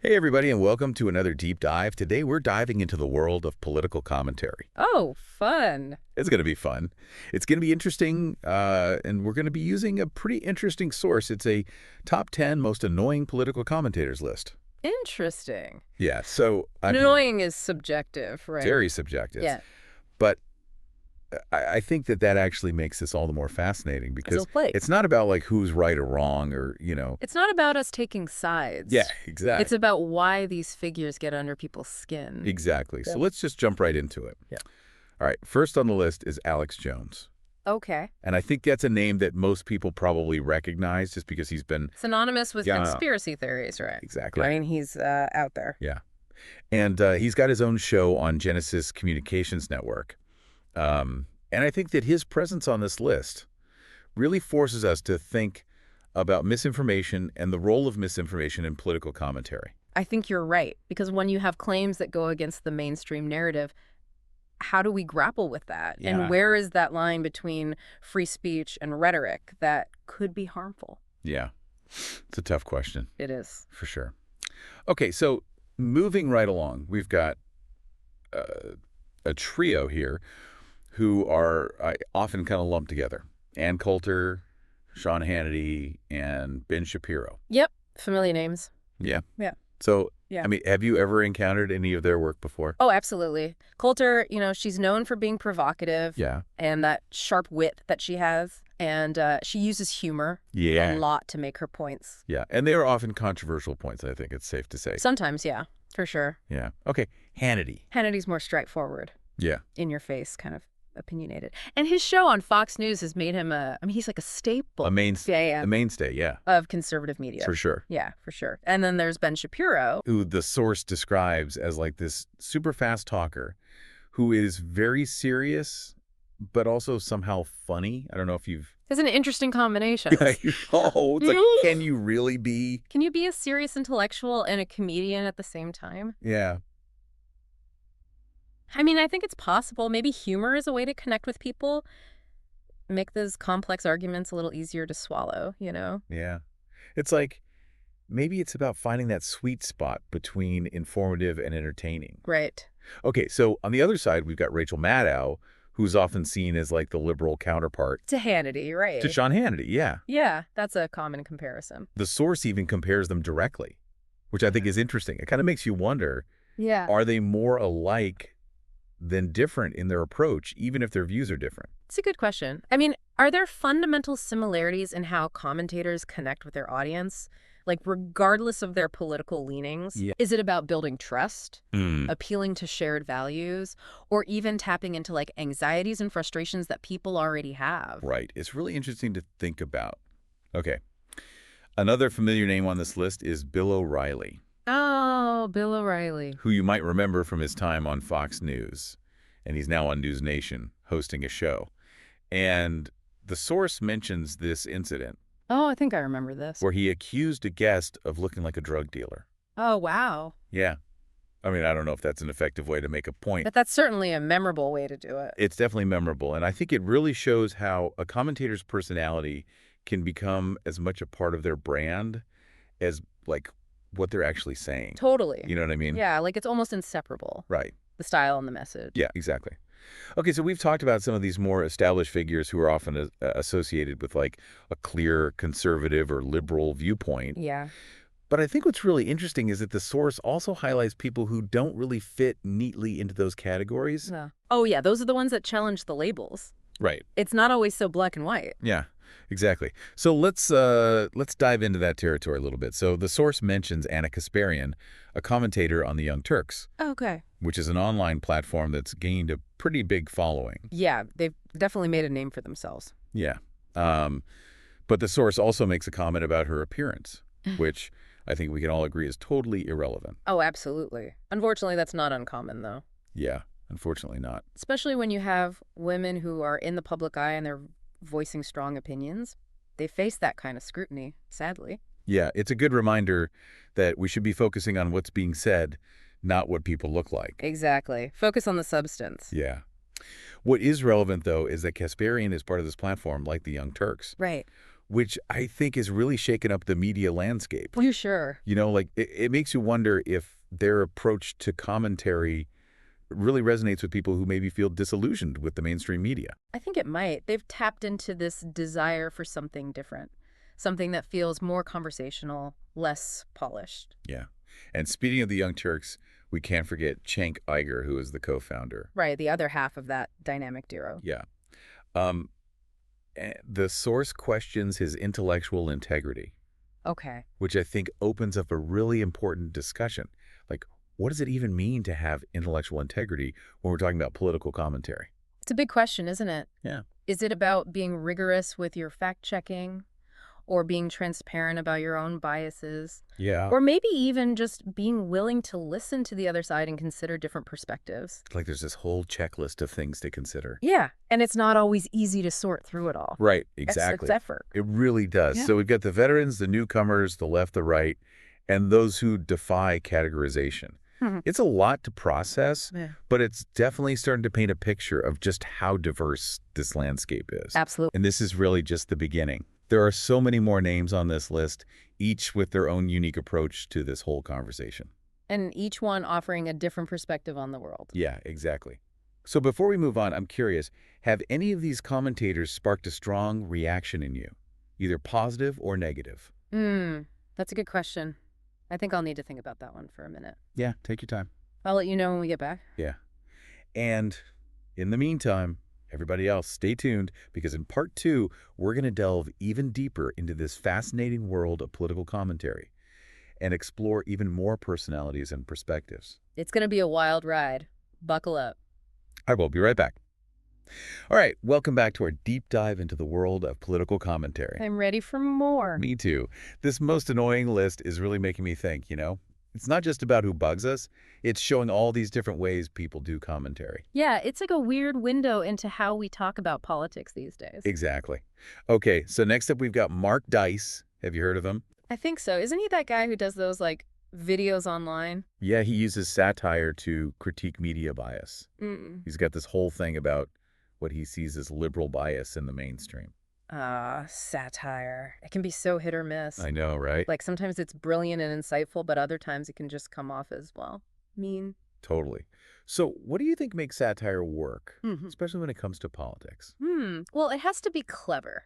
Hey, everybody, and welcome to another deep dive. Today, we're diving into the world of political commentary. Oh, fun. It's going to be fun. It's going to be interesting, and we're going to be using a pretty interesting source. It's a top 10 most annoying political commentators list. Interesting. Yeah, so Annoying is subjective, right? very subjective. Yeah. But I think that actually makes this all the more fascinating because play. it's not about like who's right or wrong or. It's not about us taking sides. Yeah, exactly. It's about why these figures get under people's skin. Exactly. Yeah. So let's just jump right into it. Yeah. All right. First on the list is Alex Jones. Okay. And I think that's a name that most people probably recognize just because he's been... Synonymous with Yeah. conspiracy theories, right? Exactly. I mean, he's out there. Yeah. And he's got his own show on Genesis Communications Network. And I think that his presence on this list really forces us to think about misinformation and the role of misinformation in political commentary. I think you're right, because when you have claims that go against the mainstream narrative, how do we grapple with that? Yeah. And where is that line between free speech and rhetoric that could be harmful? Yeah. It's a tough question. It is. For sure. Okay, so moving right along, we've got a trio here who are often kind of lumped together. Ann Coulter, Sean Hannity, and Ben Shapiro. Yep. Familiar names. Yeah. Yeah. So, Yeah. I mean, have you ever encountered any of their work before? Oh, absolutely. Coulter, she's known for being provocative. Yeah. And that sharp wit that she has. And she uses humor Yeah. a lot to make her points. Yeah. And they are often controversial points, I think it's safe to say. Sometimes, yeah, for sure. Yeah. Okay. Hannity. Hannity's more straightforward, Yeah. in your face, kind of opinionated. And his show on Fox News has made him he's like a staple. A mainstay, yeah. Of conservative media. For sure. Yeah, for sure. And then there's Ben Shapiro. Who the source describes as like this super fast talker who is very serious, but also somehow funny. I don't know if you've... It's an interesting combination. Oh, it's like, can you really be... Can you be a serious intellectual and a comedian at the same time? Yeah. I mean, I think it's possible. Maybe humor is a way to connect with people, make those complex arguments a little easier to swallow, Yeah. It's like, maybe it's about finding that sweet spot between informative and entertaining. Right. Okay, so on the other side, we've got Rachel Maddow, who's often seen as like the liberal counterpart To Hannity, right. to Sean Hannity, yeah. Yeah, that's a common comparison. The source even compares them directly, which I think is interesting. It kind of makes you wonder, Yeah. are they more alike than different in their approach, even if their views are different? It's a good question. I mean, are there fundamental similarities in how commentators connect with their audience? Like, regardless of their political leanings? Yeah. Is it about building trust, appealing to shared values, or even tapping into, like, anxieties and frustrations that people already have? Right. It's really interesting to think about. Okay. Another familiar name on this list is Bill O'Reilly. Oh, Bill O'Reilly. Who you might remember from his time on Fox News. And he's now on News Nation hosting a show. And the source mentions this incident Oh, I think I remember this. where he accused a guest of looking like a drug dealer. Oh, wow. Yeah. I mean, I don't know if that's an effective way to make a point. But that's certainly a memorable way to do it. It's definitely memorable. And I think it really shows how a commentator's personality can become as much a part of their brand as, like, what they're actually saying. Totally. You know what I mean? Yeah, like it's almost inseparable, Right. the style and the message. Yeah, exactly. Okay, so we've talked about some of these more established figures who are often associated with like a clear conservative or liberal viewpoint. Yeah. But I think what's really interesting is that the source also highlights people who don't really fit neatly into those categories. No. Oh, yeah, those are the ones that challenge the labels. Right. It's not always so black and white. Yeah, exactly. So let's dive into that territory a little bit. So the source mentions Anna Kasparian, a commentator on the Young Turks, Okay. which is an online platform that's gained a pretty big following. Yeah, they've definitely made a name for themselves. Yeah. But the source also makes a comment about her appearance, which I think we can all agree is totally irrelevant. Oh, absolutely. Unfortunately, that's not uncommon, though. Yeah, unfortunately not. Especially when you have women who are in the public eye and they're voicing strong opinions. They face that kind of scrutiny, sadly. Yeah, it's a good reminder that we should be focusing on what's being said, not what people look like. Exactly. Focus on the substance. Yeah. What is relevant, though, is that Kasparian is part of this platform like the Young Turks, Right. which I think has really shaken up the media landscape. Well, you sure? Like it makes you wonder if their approach to commentary really resonates with people who maybe feel disillusioned with the mainstream media. I think it might. They've tapped into this desire for something different, something that feels more conversational, less polished. Yeah. And speaking of the Young Turks, we can't forget Cenk Uygur, who is the co-founder. Right, the other half of that dynamic duo. Yeah. Um, the source questions his intellectual integrity, Okay. which I think opens up a really important discussion. Like, what does it even mean to have intellectual integrity when we're talking about political commentary? It's a big question, isn't it? Yeah. Is it about being rigorous with your fact-checking, or being transparent about your own biases, Yeah. or maybe even just being willing to listen to the other side and consider different perspectives? Like there's this whole checklist of things to consider. Yeah, and it's not always easy to sort through it all. Right, It's exactly. effort. It really does. Yeah. So we've got the veterans, the newcomers, the left, the right, and those who defy categorization. Mhm. It's a lot to process, Yeah. but it's definitely starting to paint a picture of just how diverse this landscape is. Absolutely. And this is really just the beginning. There are so many more names on this list, each with their own unique approach to this whole conversation. And each one offering a different perspective on the world. Yeah, exactly. So before we move on, I'm curious, have any of these commentators sparked a strong reaction in you, either positive or negative? That's a good question. I think I'll need to think about that one for a minute. Yeah, take your time. I'll let you know when we get back. Yeah. And in the meantime, everybody else, stay tuned, because in part 2, we're going to delve even deeper into this fascinating world of political commentary and explore even more personalities and perspectives. It's going to be a wild ride. Buckle up. I will be right back. All right, welcome back to our deep dive into the world of political commentary. I'm ready for more. Me too. This most annoying list is really making me think. It's not just about who bugs us, it's showing all these different ways people do commentary. Yeah, it's like a weird window into how we talk about politics these days. Exactly. Okay, so next up we've got Mark Dice. Have you heard of him? I think so. Isn't he that guy who does those, videos online? Yeah, he uses satire to critique media bias. He's got this whole thing about what he sees as liberal bias in the mainstream. Satire. It can be so hit or miss. I know, right? Like, sometimes it's brilliant and insightful, but other times it can just come off as, mean. Totally. So what do you think makes satire work, Mhm. especially when it comes to politics? Well, it has to be clever.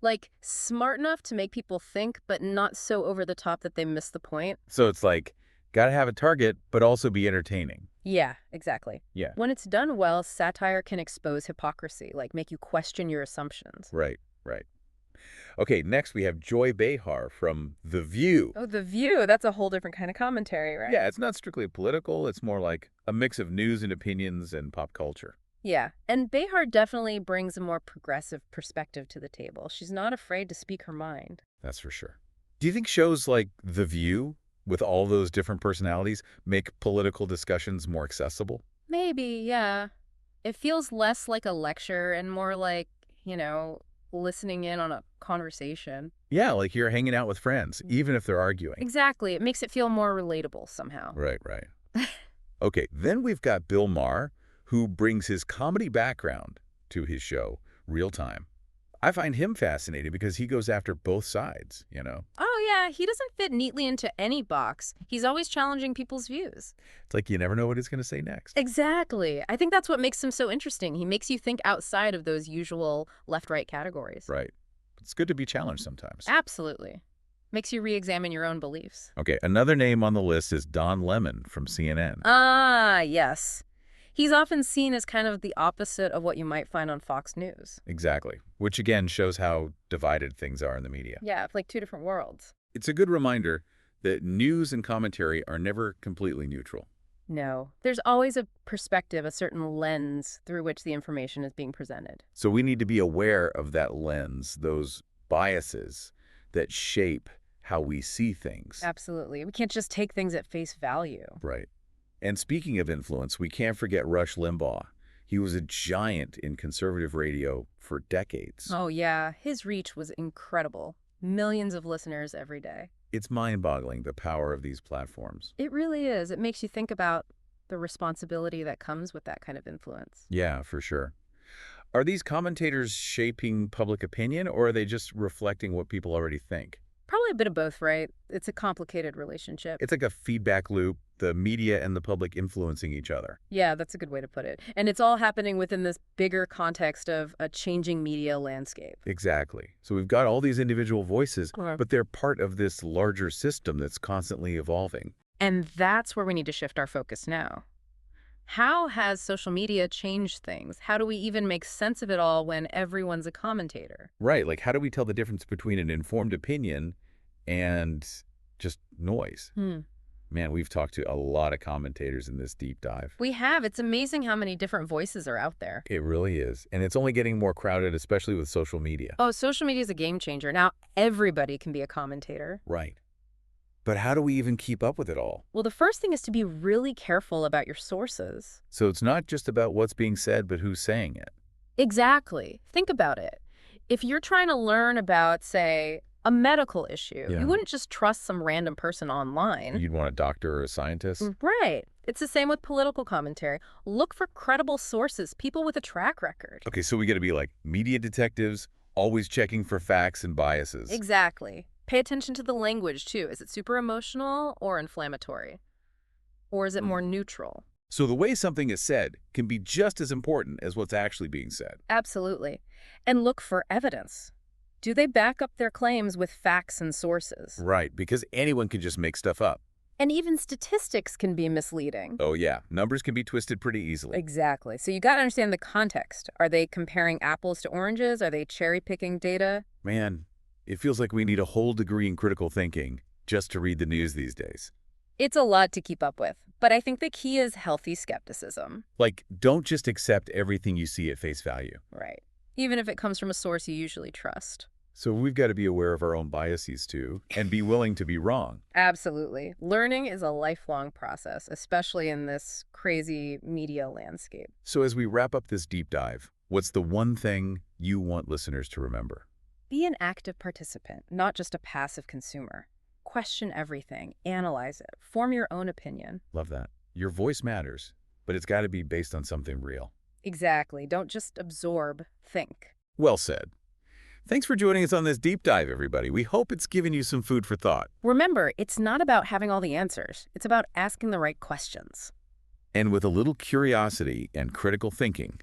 Like, smart enough to make people think, but not so over the top that they miss the point. So it's like, gotta have a target, but also be entertaining. Yeah, exactly. Yeah. When it's done well, satire can expose hypocrisy, like make you question your assumptions. Right, right. Okay, next we have Joy Behar from The View. Oh, The View. That's a whole different kind of commentary, right? Yeah, it's not strictly political. It's more like a mix of news and opinions and pop culture. Yeah, and Behar definitely brings a more progressive perspective to the table. She's not afraid to speak her mind. That's for sure. Do you think shows like The View, with all those different personalities, make political discussions more accessible? Maybe, yeah. It feels less like a lecture and more like, listening in on a conversation. Yeah, like you're hanging out with friends, even if they're arguing. Exactly. It makes it feel more relatable somehow. Right, right. Okay, then we've got Bill Maher, who brings his comedy background to his show, Real Time. I find him fascinating because he goes after both sides. Oh, yeah. He doesn't fit neatly into any box. He's always challenging people's views. It's like you never know what he's going to say next. Exactly. I think that's what makes him so interesting. He makes you think outside of those usual left-right categories. Right. It's good to be challenged sometimes. Absolutely. Makes you re-examine your own beliefs. Okay, another name on the list is Don Lemon from CNN. Ah, yes. He's often seen as kind of the opposite of what you might find on Fox News. Exactly, which again shows how divided things are in the media. Yeah, it's like two different worlds. It's a good reminder that news and commentary are never completely neutral. No, there's always a perspective, a certain lens through which the information is being presented. So we need to be aware of that lens, those biases that shape how we see things. Absolutely. We can't just take things at face value. Right. And speaking of influence, we can't forget Rush Limbaugh. He was a giant in conservative radio for decades. Oh, yeah. His reach was incredible. Millions of listeners every day. It's mind-boggling, the power of these platforms. It really is. It makes you think about the responsibility that comes with that kind of influence. Yeah, for sure. Are these commentators shaping public opinion, or are they just reflecting what people already think? Probably a bit of both, right? It's a complicated relationship. It's like a feedback loop, the media and the public influencing each other. Yeah, that's a good way to put it. And it's all happening within this bigger context of a changing media landscape. Exactly. So we've got all these individual voices, Sure. but they're part of this larger system that's constantly evolving. And that's where we need to shift our focus now. How has social media changed things? How do we even make sense of it all when everyone's a commentator? Right, like how do we tell the difference between an informed opinion and just noise? Man, we've talked to a lot of commentators in this deep dive. We have. It's amazing how many different voices are out there. It really is. And it's only getting more crowded, especially with social media. Oh, social media is a game changer. Now everybody can be a commentator. Right. But how do we even keep up with it all? Well, the first thing is to be really careful about your sources. So it's not just about what's being said, but who's saying it. Exactly. Think about it. If you're trying to learn about, say, a medical issue, Yeah. you wouldn't just trust some random person online. You'd want a doctor or a scientist? Right. It's the same with political commentary. Look for credible sources, people with a track record. Okay, so we got to be like media detectives, always checking for facts and biases. Exactly. Pay attention to the language, too. Is it super emotional or inflammatory? Or is it more neutral? So the way something is said can be just as important as what's actually being said. Absolutely. And look for evidence. Do they back up their claims with facts and sources? Right, because anyone can just make stuff up. And even statistics can be misleading. Oh yeah, numbers can be twisted pretty easily. Exactly. So you got to understand the context. Are they comparing apples to oranges? Are they cherry-picking data? Man, it feels like we need a whole degree in critical thinking just to read the news these days. It's a lot to keep up with, but I think the key is healthy skepticism. Like, don't just accept everything you see at face value. Right. Even if it comes from a source you usually trust. So we've got to be aware of our own biases too, and be willing to be wrong. Absolutely. Learning is a lifelong process, especially in this crazy media landscape. So as we wrap up this deep dive, what's the one thing you want listeners to remember? Be an active participant, not just a passive consumer. Question everything, analyze it, form your own opinion. Love that. Your voice matters, but it's got to be based on something real. Exactly. Don't just absorb, think. Well said. Thanks for joining us on this deep dive, everybody. We hope it's given you some food for thought. Remember, it's not about having all the answers. It's about asking the right questions. And with a little curiosity and critical thinking,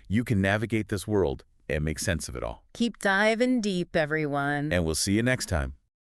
you can navigate this world and make sense of it all. Keep diving deep, everyone. And we'll see you next time.